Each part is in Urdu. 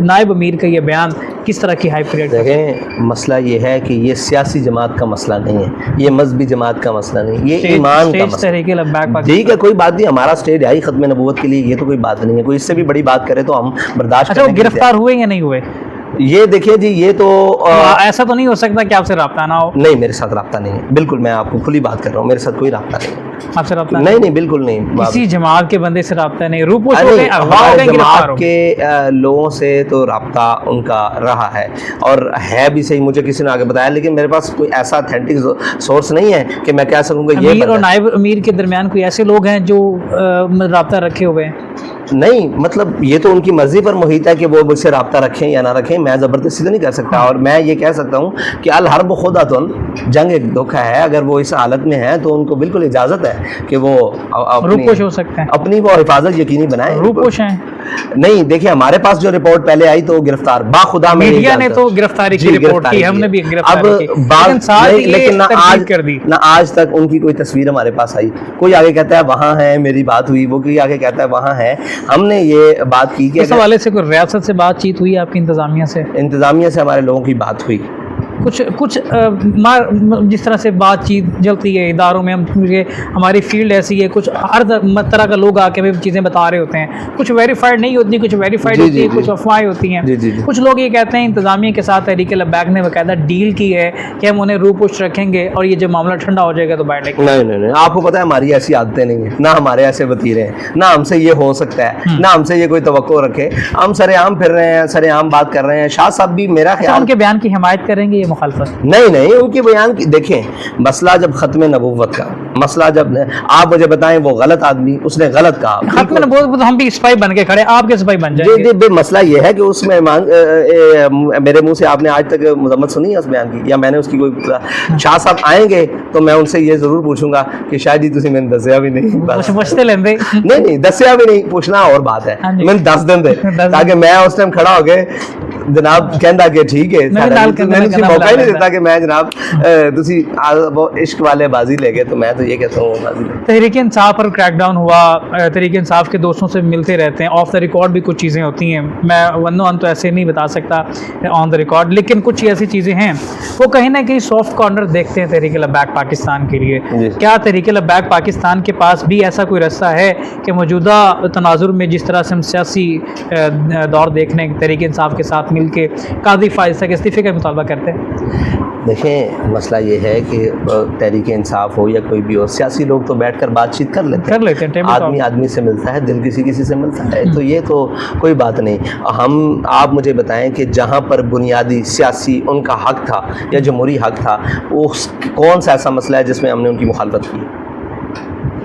نائب امیر کا یہ بیان کس طرح کی ہائپ کریٹ؟ دیکھیں مسئلہ یہ ہے کہ یہ سیاسی جماعت کا مسئلہ نہیں ہے، یہ مذہبی جماعت کا مسئلہ نہیں، یہ ایمان کا مسئلہ تحریک لبیک پاکستان. ٹھیک ہے کوئی بات نہیں، ہمارا اسٹیج آئی ختم نبوت کے لیے، یہ تو کوئی بات نہیں ہے، کوئی اس سے بھی بڑی بات کرے تو ہم برداشت اچھا وہ کریں گے. گرفتار ہوئے یا نہیں ہوئے؟ یہ دیکھیں جی یہ تو ایسا تو نہیں ہو سکتا کہ آپ سے رابطہ نہ ہو؟ نہیں میرے ساتھ رابطہ نہیں ہے، بالکل میں آپ کو کھلی بات کر رہا ہوں، میرے ساتھ کوئی رابطہ نہیں ہے. آپ سے رابطہ نہیں بالکل نہیں. کسی جماعت کے بندے سے رابطہ نہیں؟ روپوش ہو گئے، اغوا ہو گئے، گرفتار ہو جماعت گئے؟ کے لوگوں سے تو رابطہ ان کا رہا ہے اور ہے بھی صحیح، مجھے کسی نے آگے بتایا، لیکن میرے پاس کوئی ایسا اتھینٹک سورس نہیں ہے کہ میں کہہ سکوں گا یہ امیر اور نائب امیر کے درمیان کوئی ایسے لوگ ہیں جو رابطہ رکھے ہوئے ہیں؟ نہیں مطلب یہ تو ان کی مرضی پر محیط ہے کہ وہ مجھ سے رابطہ رکھیں یا نہ رکھیں، میں زبردستی تو نہیں کر سکتا. اور میں یہ کہہ سکتا ہوں کہ الحرب خدعۃ، جنگ ایک دھوکہ ہے، اگر وہ اس حالت میں ہیں تو ان کو بالکل اجازت ہے کہ وہ روپوش ہو سکتے ہیں، اپنی وہ حفاظت یقینی بنائیں. روپوش ہیں نہیں دیکھیں ہمارے پاس جو رپورٹ پہلے آئی تو گرفتار باخدا میں میڈیا نے تو گرفتاری کی رپورٹ کی، ہم نے بھی گرفتاری کی، لیکن نہ آج تک ان کی کوئی تصویر ہمارے پاس آئی. کوئی آگے کہتا ہے وہاں ہے میری بات ہوئی، وہ کوئی آگے کہتا ہے وہاں ہے. ہم نے یہ بات کی کہ اس حوالے سے کوئی ریاست سے بات چیت ہوئی آپ کی انتظامیہ سے؟ انتظامیہ سے ہمارے لوگوں کی بات ہوئی. کچھ جس طرح سے بات چیت چلتی ہے اداروں میں، ہماری فیلڈ ایسی ہے، کچھ ہر طرح کا لوگ آ کے ہمیں چیزیں بتا رہے ہوتے ہیں، کچھ ویریفائڈ نہیں ہوتی، کچھ ویریفائڈ ہوتی ہے، کچھ افواہیں ہوتی ہیں. کچھ لوگ یہ کہتے ہیں انتظامیہ کے ساتھ تحریک لبیک نے باقاعدہ ڈیل کی ہے کہ ہم انہیں روح پوش رکھیں گے اور یہ جب معاملہ ٹھنڈا ہو جائے گا تو باہر لے کے. نہیں آپ کو پتہ ہے ہماری ایسی عادتیں نہیں ہیں، نہ ہمارے ایسے وتیرے ہیں، نہ ہم سے یہ ہو سکتا ہے، نہ ہم سے یہ کوئی توقع رکھے. ہم سر عام پھر رہے ہیں، سر عام بات کر رہے ہیں. شاہ صاحب بھی میرا خیال ان کے بیان کی حمایت کریں گے یہ مخالفت؟ نہیں ان کی بیان کی دیکھیں مسئلہ جب ختم نبوت کا مسئلہ جب آپ مجھے بتائیں وہ غلط آدمی اس نے غلط کہا، ختم نبوت ہم بھی سپاہی بن کے کھڑے، آپ کے سپاہی بن جائیں گے. جی مسئلہ یہ ہے کہ اس میں میرے منہ سے آپ نے آج تک مذمت سنی ہے اس بیان کی، یا میں نے اس کی کوئی. شاہ صاحب آئیں گے تو میں ان سے یہ ضرور پوچھوں گا کہ شاید جی تسی میں نے دسیا بھی نہیں، پوچھتے لیندے نہیں دسیا بھی نہیں، پوچھنا اور بات ہے. میں نے 10 دن دے تاکہ میں اس ٹائم کھڑا ہو گئے جناب کہندا کہ ٹھیک ہے، میں نے موقع ہی نہیں دیتا کہ میں جناب تسی وہ عشق والے بازی لے گئے، تو میں تو یہ کہتا ہوں بازی لے. تحریک انصاف پر کریک ڈاؤن ہوا، تحریک انصاف کے دوستوں سے ملتے رہتے ہیں، آف دا ریکارڈ بھی کچھ چیزیں ہوتی ہیں، میں ون آن تو ایسے نہیں بتا سکتا آن دا ریکارڈ، لیکن کچھ ایسی چیزیں ہیں وہ کہیں نہ کہیں سافٹ کارنر دیکھتے ہیں تحریک لبیک پاکستان کے لیے. کیا تحریک لبیک پاکستان کے پاس بھی ایسا کوئی رستہ ہے کہ موجودہ تناظر میں جس طرح سے ہم سیاسی دور دیکھنے تحریک انصاف کے ساتھ مل کے قاضی فائز کے استعفے کا مطالبہ کرتے ہیں؟ دیکھیں مسئلہ یہ ہے کہ تحریک انصاف ہو یا کوئی بھی ہو، سیاسی لوگ تو بیٹھ کر بات چیت کر لیتے ہیں، آدمی سے ملتا ہے، دل کسی سے ملتا ہے، تو یہ تو کوئی بات نہیں. آپ مجھے بتائیں کہ جہاں پر بنیادی سیاسی ان کا حق تھا یا جمہوری حق تھا، وہ کون سا ایسا مسئلہ ہے جس میں ہم نے ان کی مخالفت کی؟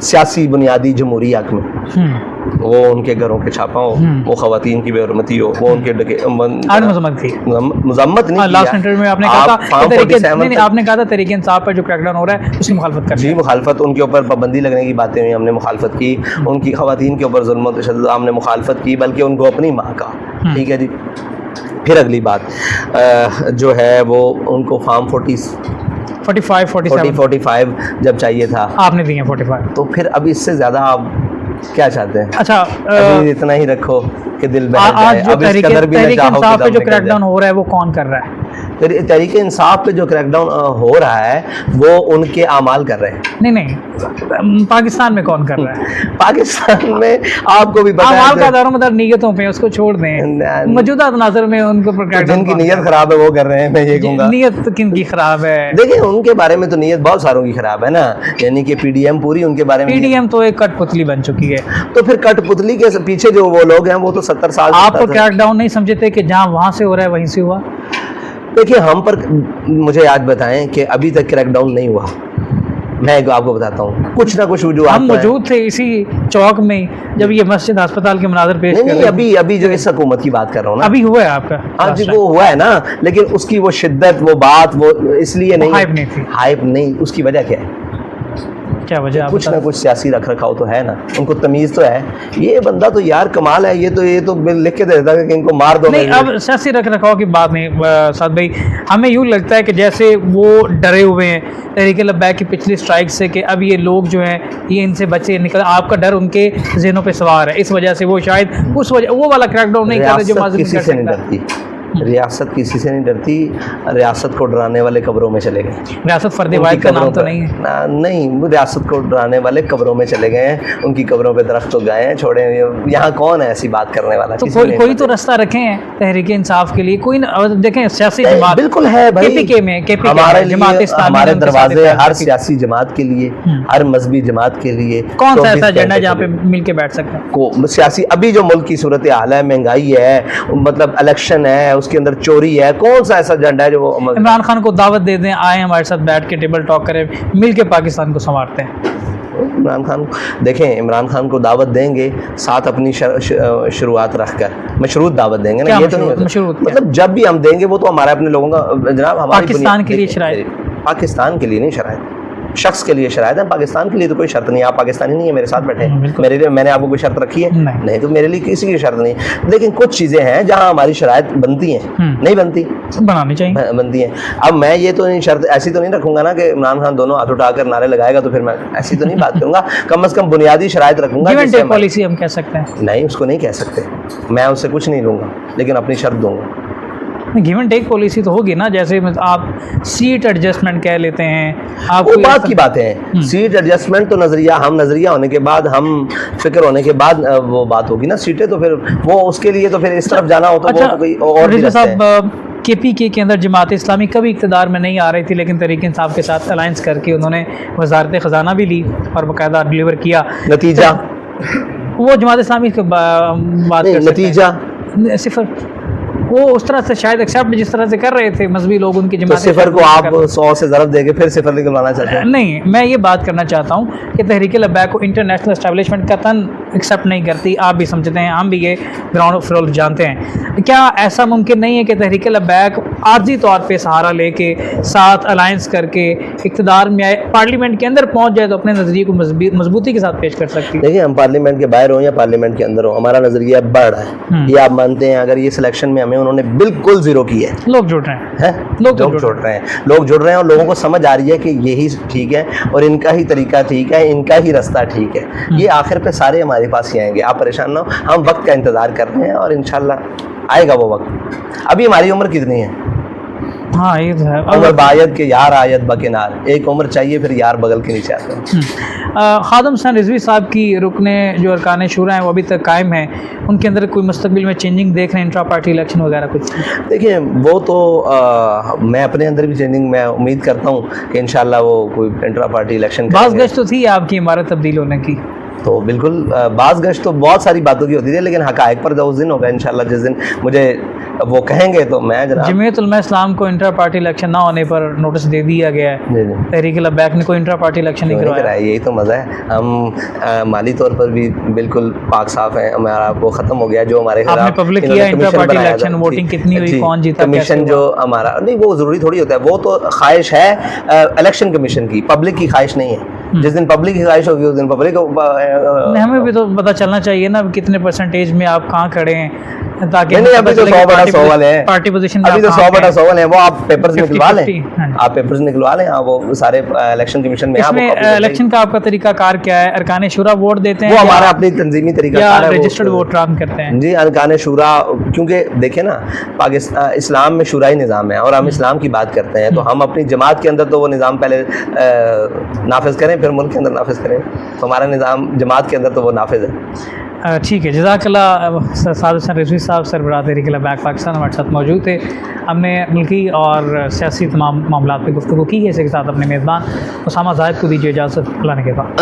سیاسی بنیادی جمہوری حق میں وہ ان کے گھروں کے چھاپا ہو، وہ خواتین کی بے حرمتی ہو، وہ ان کے مذمت نہیں. لاسٹ انٹرویو میں آپ نے کہا تھا تحریک انصاف پر جو کریک ڈاؤن ہو رہا ہے اس کی مخالفت کر. جی مخالفت، ان کے اوپر پابندی لگنے کی باتیں ہوئی، ہم نے مخالفت کی. ان کی خواتین کے اوپر ظلم و تشدد ہم نے مخالفت کی، بلکہ ان کو اپنی ماں کا. ٹھیک ہے جی. پھر اگلی بات جو ہے وہ ان کو فارم 45 جب چاہیے تھا آپ نے دیے 45، تو پھر اب اس سے زیادہ آپ کیا چاہتے ہیں؟ اچھا اتنا ہی رکھو کہ دل بہل جائے. آج جو تحریک انصاف پہ جو کریک ڈاؤن ہو رہا ہے وہ کون کر رہا ہے؟ تحریک انصاف پہ جو کریک ڈاؤن ہو رہا ہے وہ ان کے اعمال کر رہے ہیں. نہیں پاکستان میں کون کر رہا ہے؟ پاکستان میں آپ کو بھی پتہ ہے اعمال کا دار و مدار نیتوں پہ، اس کو چھوڑ دیں. موجودہ تناظر میں ان کو جن کی نیت خراب ہے وہ کر رہے ہیں. میں یہ کہوں گا نیت کن کی خراب ہے؟ دیکھیں ان کے بارے میں تو نیت بہت ساروں کی خراب ہے نا، یعنی کہ پی ڈی ایم پوری ان کے بارے میں، پی ڈی ایم تو ایک کٹ پتلی بن چکی ہے. تو پھر کٹ پتلی کے پیچھے جو وہ لوگ ہیں وہ تو 70 سال. آپ کو کریک ڈاؤن نہیں سمجھتے کہ جہاں وہاں سے ہو رہا ہے وہیں سے ہوا؟ دیکھیے ہم پر مجھے آج بتائیں کہ ابھی تک کریک ڈاؤن نہیں ہوا. میں آپ کو بتاتا ہوں کچھ نہ کچھ وجوہات. ہم موجود تھے اسی چوک میں جب یہ مسجد ہسپتال کے مناظر پیش کر رہے. نہیں ابھی جو اس حکومت کی بات کر رہا ہوں نا، ابھی ہوا ہے آپ کا. ہاں جی وہ ہوا ہے نا، لیکن اس کی وہ شدت، وہ بات، وہ اس لیے نہیں ہائپ نہیں تھی. ہائپ نہیں، اس کی وجہ کیا ہے؟ کیا وجہ آپ کچھ نہ کچھ سیاسی رکھ رکھاؤ تو ہے نا, ان کو تمیز تو ہے. یہ بندہ تو یار کمال ہے, یہ تو لکھ کے دے دیتا ہے کہ ان کو مار دو. نہیں, اب سیاسی رکھ رکھاؤ کی بات نہیں سعد بھائی, ہمیں یوں لگتا ہے کہ جیسے وہ ڈرے ہوئے ہیں تحریک لبیک کی پچھلی اسٹرائک سے کہ اب یہ لوگ جو ہیں یہ ان سے بچے نکل, آپ کا ڈر ان کے ذہنوں پہ سوار ہے, اس وجہ سے وہ شاید اس وجہ وہ والا کریک ڈاؤن نہیں کر رہے جو ماضی میں کر سکتا ہے. ریاست کسی سے نہیں ڈرتی, ریاست کو ڈرانے والے قبروں میں چلے گئے. ریاست فرد واحد کا نام تو نہیں ہے. نہیں, ریاست کو ڈرانے والے قبروں میں چلے گئے ہیں, ان کی قبروں پہ درخت تو گئے ہیں, چھوڑے. یہاں کون ہے ایسی بات کرنے والا؟ تو کوئی تو رستہ رکھے ہیں تحریک انصاف کے لیے, کوئی دیکھیں سیاسی جماعت بالکل ہے بھائی, KPK میں جماعت اسلامی, ہمارے دروازے ہر سیاسی جماعت کے لیے, ہر مذہبی جماعت کے لیے. کون سا ایسا ایجنڈا جہاں پہ مل کے بیٹھ سکتے ہیں سیاسی؟ ابھی جو ملک کی صورتحال ہے, مہنگائی ہے, مطلب الیکشن ہے, اس کے اندر چوری ہے, کون سا ایسا ایجنڈا ہے جو وہ عمران خان کو دعوت دے دیں, آئیں ہمارے ساتھ بیٹھ کے ٹیبل ٹاک کریں, مل کے پاکستان کو سنوارتے ہیں. عمران خان دیکھیں, عمران خان کو دعوت دیں گے ساتھ اپنی شروعات رکھ کر مشروط دعوت دیں گے نا, یہ تو نہیں مشروط, مطلب جب بھی ہم دیں گے وہ تو ہمارے اپنے لوگوں کا جناب, ہماری پاکستان کے لیے شرائط, پاکستان کے لیے نہیں شرائط, شخص کے لیے شرائط ہے, پاکستان کے لیے تو کوئی شرط نہیں. آپ پاکستانی نہیں ہے, میرے ساتھ بیٹھے ہیں, میرے لیے میں نے آپ کو کوئی شرط رکھی ہے؟ نہیں, تو میرے لیے کسی کی شرط نہیں. لیکن کچھ چیزیں ہیں جہاں ہماری شرائط بنتی ہیں, نہیں بنتی, بنانی چاہیے, بنتی ہیں. اب میں یہ تو نہیں شرط ایسی تو نہیں رکھوں گا نا کہ عمران خان دونوں ہاتھ اٹھا کر نعرے لگائے گا تو پھر میں ایسی تو نہیں بات کروں گا. کم از کم بنیادی شرائط رکھوں گا. گیو اینڈ ٹیک پالیسی ہم کہہ سکتے ہیں. نہیں, اس کو نہیں کہہ سکتے, میں اس سے کچھ نہیں لوں گا لیکن اپنی شرط دوں گا. گیو اینڈ ٹیک پالیسی تو ہوگی نا, جیسے آپ سیٹ ایڈجسٹمنٹ کہہ لیتے ہیں, آپ وہ بات کی باتیں ہیں. سیٹ ایڈجسٹمنٹ تو نظریہ, ہم نظریہ ہونے کے بعد, ہم فکر ہونے کے بعد وہ بات ہوگی نا. سیٹیں تو پھر وہ اس کے لیے تو پھر اس طرف جانا ہوتا ہے. وہ کوئی اور صاحب KPK کے اندر جماعت اسلامی کبھی اقتدار میں نہیں آ رہی تھی, لیکن تحریک انصاف کے ساتھ الائنس کر کے انہوں نے وزارت خزانہ بھی لی اور باقاعدہ ڈلیور کیا. نتیجہ وہ جماعت اسلامی کی بات کر نتیجہ صفر. وہ اس طرح سے شاید ایکسیپٹ جس طرح سے کر رہے تھے مذہبی لوگ ان کی جماعت, صفر کو آپ 100 سے ضرب دے کے پھر صفر نکلوانا چاہتے ہیں؟ نہیں, میں یہ بات کرنا چاہتا ہوں کہ تحریک لبیک کو انٹرنیشنل اسٹیبلشمنٹ قطعاً ایکسیپٹ نہیں کرتی. آپ بھی سمجھتے ہیں, ہم بھی یہ گراؤنڈ فلور جانتے ہیں. کیا ایسا ممکن نہیں ہے کہ تحریک لبیک عارضی طور پہ سہارا لے کے ساتھ الائنس کر کے اقتدار میں آئے, پارلیمنٹ کے اندر پہنچ جائے تو اپنے نظریے کو مضبوطی کے ساتھ پیش کر سکتی ہے؟ دیکھیں, ہم پارلیمنٹ کے باہر ہوں یا پارلیمنٹ کے اندر ہوں, ہمارا نظریہ بڑھ رہا ہے. یہ آپ مانتے ہیں؟ اگر یہ سلیکشن میں ہمیں انہوں نے بالکل زیرو کی ہے, لوگ جڑ رہے ہیں, لوگ جڑ رہے ہیں اور لوگوں کو سمجھ آ رہی ہے کہ یہی ٹھیک ہے اور ان کا ہی طریقہ ٹھیک ہے, ان کا ہی رستہ ٹھیک ہے. یہ آخر پہ سارے ہمارے پاس ہی آئیں گے, آپ پریشان نہ ہو. ہم وقت کا انتظار کر رہے ہیں اور انشاءاللہ آئے گا وہ وقت. ابھی ہماری عمر کتنی ہے؟ ہاں یہ تو ہے. عمر باید کے یار آیت بکنار, ایک عمر چاہیے پھر یار بغل کے نیچے آتے ہیں. خادم حسین رضوی صاحب کی رکن جو ارکان شورا ہیں وہ ابھی تک قائم ہیں, ان کے اندر کوئی مستقبل میں چینجنگ دیکھ رہے ہیں, انٹرا پارٹی الیکشن وغیرہ کچھ؟ دیکھیں, وہ تو میں اپنے اندر بھی چینجنگ میں امید کرتا ہوں کہ انشاءاللہ وہ کوئی انٹرا پارٹی الیکشن. بعض گشت تو تھی آپ کی عمارت تبدیل ہونے کی, تو بالکل بعض گشت تو بہت ساری باتوں کی ہوتی تھی, لیکن حقائق پر اس دن ہوگا انشاءاللہ جس دن مجھے وہ کہیں گے تو میں جناب. جمعیت علماء اسلام کو انٹرا پارٹی الیکشن نہ ہونے پر نوٹس دے دیا گیا ہے, تحریک لبیک نے کوئی انٹرا پارٹی الیکشن نہیں کروایا. یہی تو مزہ ہے, ہم مالی طور پر بھی بالکل پاک صاف ہیں, ہمارا وہ ختم ہو گیا جو ہمارے آپ نے پبلک کیا انٹرا پارٹی الیکشن, ووٹنگ کتنی ہوئی, کون جیتا, کمیشن جو ہمارا, نہیں وہ ضروری تھوڑی ہوتا ہے, وہ تو خواہش ہے الیکشن کمیشن کی, پبلک کی خواہش نہیں ہے. جس دن پبلک کی خواہش ہوگی اس دن پبلک. ہمیں بھی تو پتہ چلنا چاہیے نا کتنے پرسنٹیج میں آپ کہاں کھڑے ہیں, تاکہ ابھی تو 100/100 ہیں, پارٹی پوزیشن ابھی تو 100/100 ہیں. وہ آپ پیپرز نکلوا لیں, آپ پیپرز نکلوا لیں, وہ سارے الیکشن کمیشن میں. اس میں الیکشن کا آپ کا طریقہ کار کیا ہے؟ ارکان شورا ووٹ دیتے ہیں, وہ ہمارا اپنی تنظیمی طریقہ کار ہے, رجسٹرڈ ووٹ رام کرتے ہیں؟ جی, ارکان شورا, کیونکہ دیکھیں نا پاکستان اسلام میں شورائی نظام ہے اور ہم اسلام کی بات کرتے ہیں, تو ہم اپنی جماعت کے اندر تو وہ نظام پہلے نافذ کریں پھر ملک کے اندر نافذ کریں, تو ہمارا نظام جماعت کے اندر تو وہ نافذ ہے. ٹھیک ہے, جزاک اللہ. سعد حسین رضوی صاحب سربراہ تحریک لبیک پاکستان ہمارے ساتھ موجود تھے. ہم نے ملکی اور سیاسی تمام معاملات پہ گفتگو کی ہے. اس کے ساتھ اپنے میزبان اسامہ زاہد کو دیجیے اجازت. اللہ نے کے بعد.